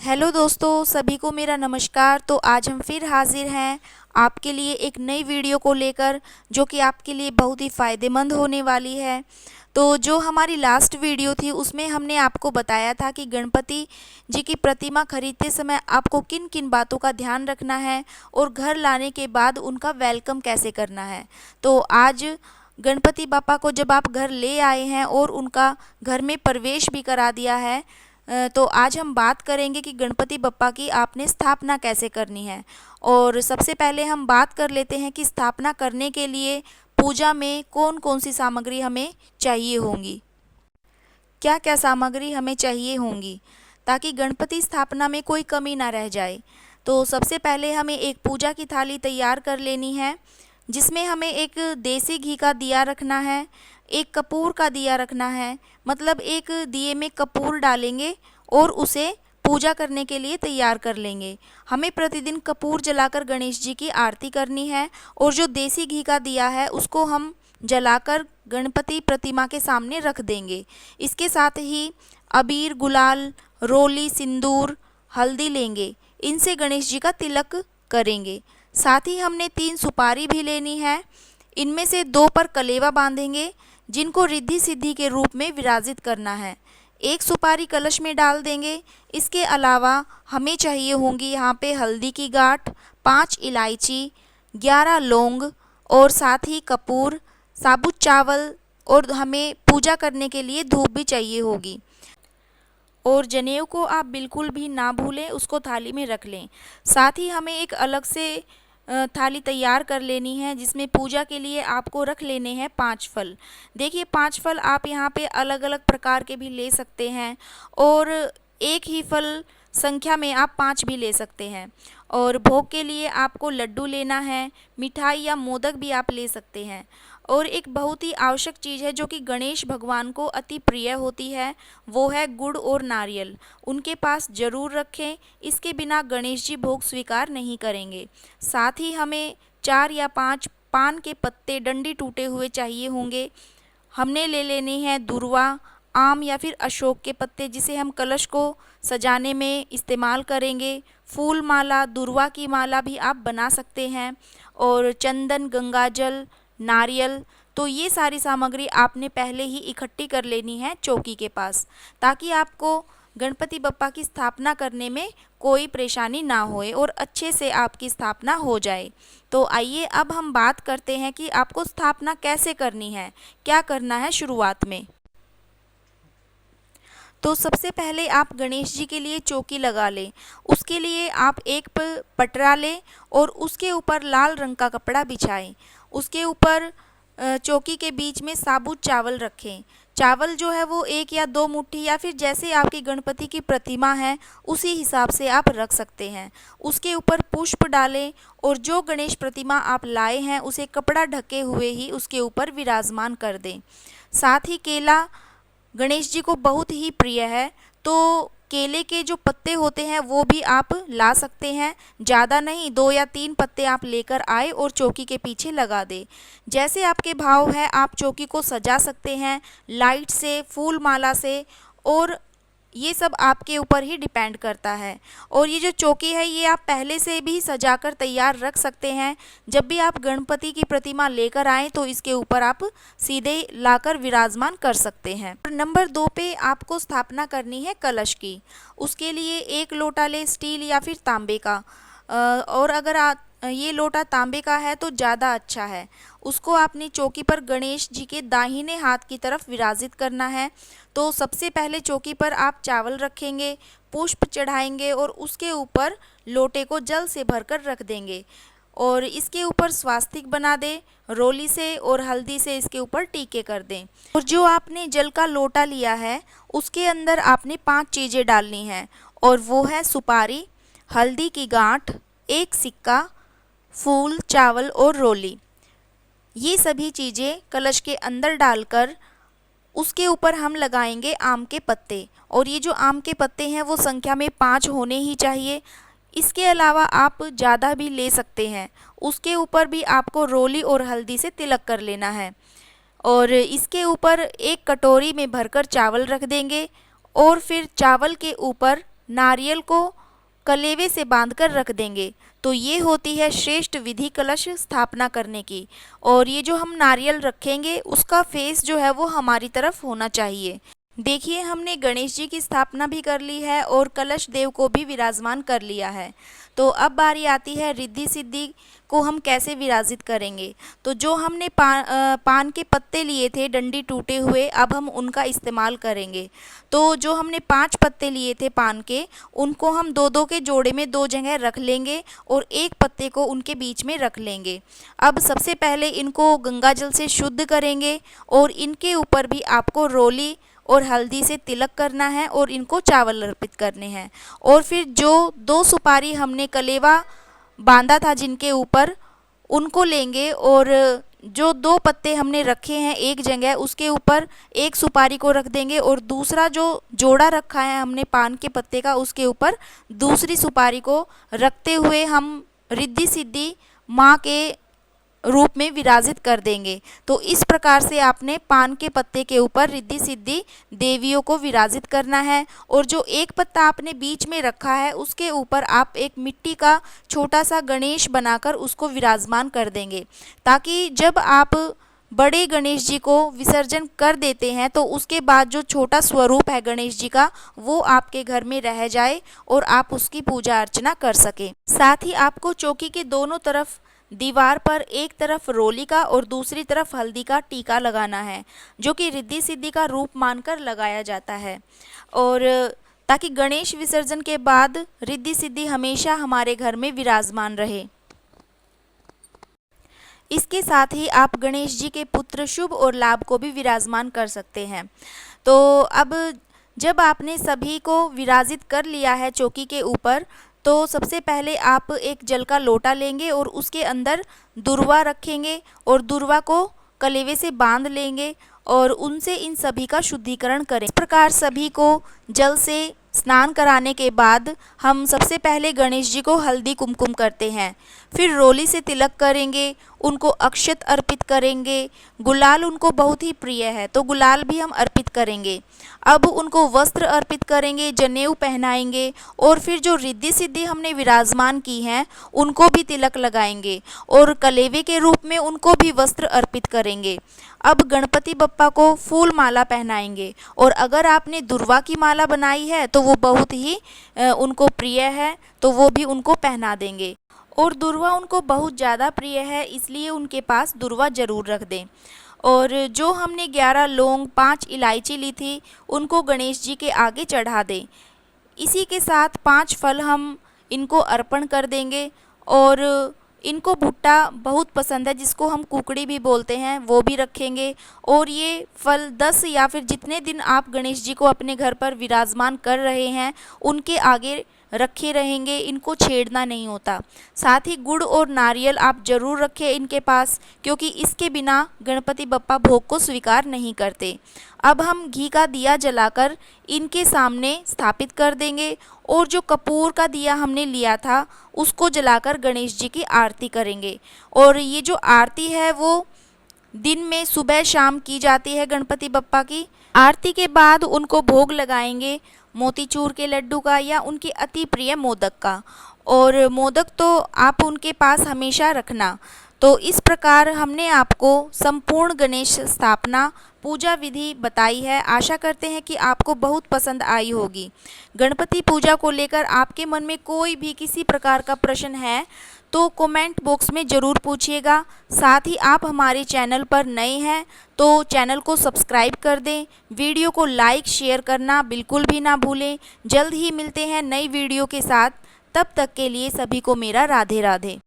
Hello दोस्तों, सभी को मेरा नमस्कार। तो आज हम फिर हाजिर हैं आपके लिए एक नई वीडियो को लेकर, जो कि आपके लिए बहुत ही फ़ायदेमंद होने वाली है। तो जो हमारी लास्ट वीडियो थी उसमें हमने आपको बताया था कि गणपति जी की प्रतिमा खरीदते समय आपको किन किन बातों का ध्यान रखना है और घर लाने के बाद उनका वेलकम कैसे करना है। तो आज गणपति बापा को जब आप घर ले आए हैं और उनका घर में प्रवेश भी करा दिया है, तो आज हम बात करेंगे कि गणपति बप्पा की आपने स्थापना कैसे करनी है। और सबसे पहले हम बात कर लेते हैं कि स्थापना करने के लिए पूजा में कौन कौन सी सामग्री हमें चाहिए होंगी, क्या क्या सामग्री हमें चाहिए होंगी, ताकि गणपति स्थापना में कोई कमी ना रह जाए। तो सबसे पहले हमें एक पूजा की थाली तैयार कर लेनी है, जिसमें हमें एक देसी घी का दिया रखना है, एक कपूर का दिया रखना है, मतलब एक दिए में कपूर डालेंगे और उसे पूजा करने के लिए तैयार कर लेंगे। हमें प्रतिदिन कपूर जलाकर गणेश जी की आरती करनी है और जो देसी घी का दिया है उसको हम जलाकर गणपति प्रतिमा के सामने रख देंगे। इसके साथ ही अबीर, गुलाल, रोली, सिंदूर, हल्दी लेंगे, इनसे गणेश जी का तिलक करेंगे। साथ ही हमने 3 सुपारी भी लेनी है, इनमें से 2 पर कलेवा बांधेंगे, जिनको रिद्धि सिद्धि के रूप में विराजित करना है। एक सुपारी कलश में डाल देंगे। इसके अलावा हमें चाहिए होंगी यहाँ पे हल्दी की गांठ, 5 इलायची, 11 लौंग और साथ ही कपूर, साबुत चावल, और हमें पूजा करने के लिए धूप भी चाहिए होगी। और जनेऊ को आप बिल्कुल भी ना भूलें, उसको थाली में रख लें। साथ ही हमें एक अलग से थाली तैयार कर लेनी है, जिसमें पूजा के लिए आपको रख लेने हैं 5 फल। देखिए 5 फल आप यहाँ पे अलग अलग प्रकार के भी ले सकते हैं, और एक ही फल संख्या में आप 5 भी ले सकते हैं। और भोग के लिए आपको लड्डू लेना है, मिठाई या मोदक भी आप ले सकते हैं। और एक बहुत ही आवश्यक चीज़ है जो कि गणेश भगवान को अति प्रिय होती है, वो है गुड़ और नारियल। उनके पास ज़रूर रखें, इसके बिना गणेश जी भोग स्वीकार नहीं करेंगे। साथ ही हमें 4 या 5 पान के पत्ते डंडी टूटे हुए चाहिए होंगे। हमने ले लेनी है दूर्वा, आम या फिर अशोक के पत्ते, जिसे हम कलश को सजाने में इस्तेमाल करेंगे। फूल माला, दूर्वा की माला भी आप बना सकते हैं, और चंदन, गंगाजल, नारियल। तो ये सारी सामग्री आपने पहले ही इकट्ठी कर लेनी है चौकी के पास, ताकि आपको गणपति बप्पा की स्थापना करने में कोई परेशानी ना होए और अच्छे से आपकी स्थापना हो जाए। तो आइए अब हम बात करते हैं कि आपको स्थापना कैसे करनी है, क्या करना है शुरुआत में। तो सबसे पहले आप गणेश जी के लिए चौकी लगा लें। उसके लिए आप एक पटरा लें और उसके ऊपर लाल रंग का कपड़ा बिछाएं। उसके ऊपर चौकी के बीच में साबुत चावल रखें। चावल जो है वो 1 या 2 मुट्ठी, या फिर जैसे आपकी गणपति की प्रतिमा है उसी हिसाब से आप रख सकते हैं। उसके ऊपर पुष्प डालें और जो गणेश प्रतिमा आप लाए हैं उसे कपड़ा ढके हुए ही उसके ऊपर विराजमान कर दें। साथ ही केला गणेश जी को बहुत ही प्रिय है, तो केले के जो पत्ते होते हैं वो भी आप ला सकते हैं। ज़्यादा नहीं, 2 या 3 पत्ते आप लेकर आए और चौकी के पीछे लगा दें। जैसे आपके भाव है आप चौकी को सजा सकते हैं, लाइट से, फूल माला से, और ये सब आपके ऊपर ही डिपेंड करता है। और ये जो चौकी है ये आप पहले से भी सजाकर तैयार रख सकते हैं। जब भी आप गणपति की प्रतिमा लेकर आएँ तो इसके ऊपर आप सीधे लाकर विराजमान कर सकते हैं। नंबर 2 पे आपको स्थापना करनी है कलश की। उसके लिए 1 लोटा ले, स्टील या फिर तांबे का। और अगर ये लोटा तांबे का है तो ज़्यादा अच्छा है। उसको आपने चौकी पर गणेश जी के दाहिने हाथ की तरफ विराजित करना है। तो सबसे पहले चौकी पर आप चावल रखेंगे, पुष्प चढ़ाएंगे और उसके ऊपर लोटे को जल से भरकर रख देंगे, और इसके ऊपर स्वास्तिक बना दें रोली से, और हल्दी से इसके ऊपर टीके कर दें। और जो आपने जल का लोटा लिया है उसके अंदर आपने 5 चीज़ें डालनी हैं, और वो है सुपारी, हल्दी की गांठ, 1 सिक्का, फूल, चावल और रोली। ये सभी चीज़ें कलश के अंदर डालकर उसके ऊपर हम लगाएंगे आम के पत्ते, और ये जो आम के पत्ते हैं वो संख्या में 5 होने ही चाहिए। इसके अलावा आप ज़्यादा भी ले सकते हैं। उसके ऊपर भी आपको रोली और हल्दी से तिलक कर लेना है, और इसके ऊपर एक कटोरी में भरकर चावल रख देंगे, और फिर चावल के ऊपर नारियल को कलेवे से बांधकर रख देंगे। तो ये होती है श्रेष्ठ विधि कलश स्थापना करने की। और ये जो हम नारियल रखेंगे उसका फेस जो है वो हमारी तरफ होना चाहिए। देखिए, हमने गणेश जी की स्थापना भी कर ली है और कलश देव को भी विराजमान कर लिया है। तो अब बारी आती है रिद्धि सिद्धि को हम कैसे विराजित करेंगे। तो जो हमने पान के पत्ते लिए थे डंडी टूटे हुए, अब हम उनका इस्तेमाल करेंगे। तो जो हमने 5 पत्ते लिए थे पान के, उनको हम 2-2 के जोड़े में 2 जगह रख लेंगे और एक पत्ते को उनके बीच में रख लेंगे। अब सबसे पहले इनको गंगा जल से शुद्ध करेंगे और इनके ऊपर भी आपको रोली और हल्दी से तिलक करना है और इनको चावल अर्पित करने हैं। और फिर जो 2 सुपारी हमने कलेवा बांधा था जिनके ऊपर, उनको लेंगे और जो 2 पत्ते हमने रखे हैं एक जगह, उसके ऊपर एक सुपारी को रख देंगे और दूसरा जो जोड़ा रखा है हमने पान के पत्ते का, उसके ऊपर दूसरी सुपारी को रखते हुए हम रिद्धि सिद्धि माँ के रूप में विराजित कर देंगे। तो इस प्रकार से आपने पान के पत्ते के ऊपर रिद्धि सिद्धि देवियों को विराजित करना है। और जो एक पत्ता आपने बीच में रखा है उसके ऊपर आप एक मिट्टी का छोटा सा गणेश बनाकर उसको विराजमान कर देंगे, ताकि जब आप बड़े गणेश जी को विसर्जन कर देते हैं तो उसके बाद जो छोटा स्वरूप है गणेश जी का, वो आपके घर में रह जाए और आप उसकी पूजा अर्चना कर सकें। साथ ही आपको चौकी के दोनों तरफ दीवार पर एक तरफ रोली का और दूसरी तरफ हल्दी का टीका लगाना है, जो कि रिद्धि सिद्धि का रूप मानकर लगाया जाता है। और ताकि गणेश विसर्जन के बाद रिद्धि सिद्धि हमेशा हमारे घर में विराजमान रहे। इसके साथ ही आप गणेश जी के पुत्र शुभ और लाभ को भी विराजमान कर सकते हैं। तो अब जब आपने सभी को विराजित कर लिया है चौकी के ऊपर, तो सबसे पहले आप एक जल का लोटा लेंगे और उसके अंदर दुर्वा रखेंगे और दुर्वा को कलेवे से बांध लेंगे और उनसे इन सभी का शुद्धिकरण करें। इस प्रकार सभी को जल से स्नान कराने के बाद हम सबसे पहले गणेश जी को हल्दी कुमकुम करते हैं, फिर रोली से तिलक करेंगे, उनको अक्षत अर्पित करेंगे। गुलाल उनको बहुत ही प्रिय है तो गुलाल भी हम अर्पित करेंगे। अब उनको वस्त्र अर्पित करेंगे, जनेऊ पहनाएंगे और फिर जो रिद्धि सिद्धि हमने विराजमान की हैं उनको भी तिलक लगाएंगे और कलेवे के रूप में उनको भी वस्त्र अर्पित करेंगे। अब गणपति बप्पा को फूल माला पहनाएंगे और अगर आपने दुर्वा की माला बनाई है तो वो बहुत ही उनको प्रिय है, तो वो भी उनको पहना देंगे। और दुर्वा उनको बहुत ज़्यादा प्रिय है, इसलिए उनके पास दुर्वा ज़रूर रख दें। और जो हमने 11 लौंग 5 इलायची ली थी उनको गणेश जी के आगे चढ़ा दें। इसी के साथ 5 फल हम इनको अर्पण कर देंगे। और इनको भुट्टा बहुत पसंद है, जिसको हम कुकड़ी भी बोलते हैं, वो भी रखेंगे। और ये फल 10 या फिर जितने दिन आप गणेश जी को अपने घर पर विराजमान कर रहे हैं उनके आगे रखे रहेंगे, इनको छेड़ना नहीं होता। साथ ही गुड़ और नारियल आप ज़रूर रखें इनके पास, क्योंकि इसके बिना गणपति बप्पा भोग को स्वीकार नहीं करते। अब हम घी का दिया जलाकर इनके सामने स्थापित कर देंगे और जो कपूर का दिया हमने लिया था उसको जलाकर गणेश जी की आरती करेंगे। और ये जो आरती है वो दिन में सुबह शाम की जाती है गणपति बप्पा की। आरती के बाद उनको भोग लगाएंगे मोतीचूर के लड्डू का या उनके अति प्रिय मोदक का। और मोदक तो आप उनके पास हमेशा रखना। तो इस प्रकार हमने आपको संपूर्ण गणेश स्थापना पूजा विधि बताई है। आशा करते हैं कि आपको बहुत पसंद आई होगी। गणपति पूजा को लेकर आपके मन में कोई भी किसी प्रकार का प्रश्न है तो कमेंट बॉक्स में ज़रूर पूछिएगा। साथ ही आप हमारे चैनल पर नए हैं तो चैनल को सब्सक्राइब कर दें। वीडियो को लाइक शेयर करना बिल्कुल भी ना भूलें। जल्द ही मिलते हैं नई वीडियो के साथ। तब तक के लिए सभी को मेरा राधे राधे।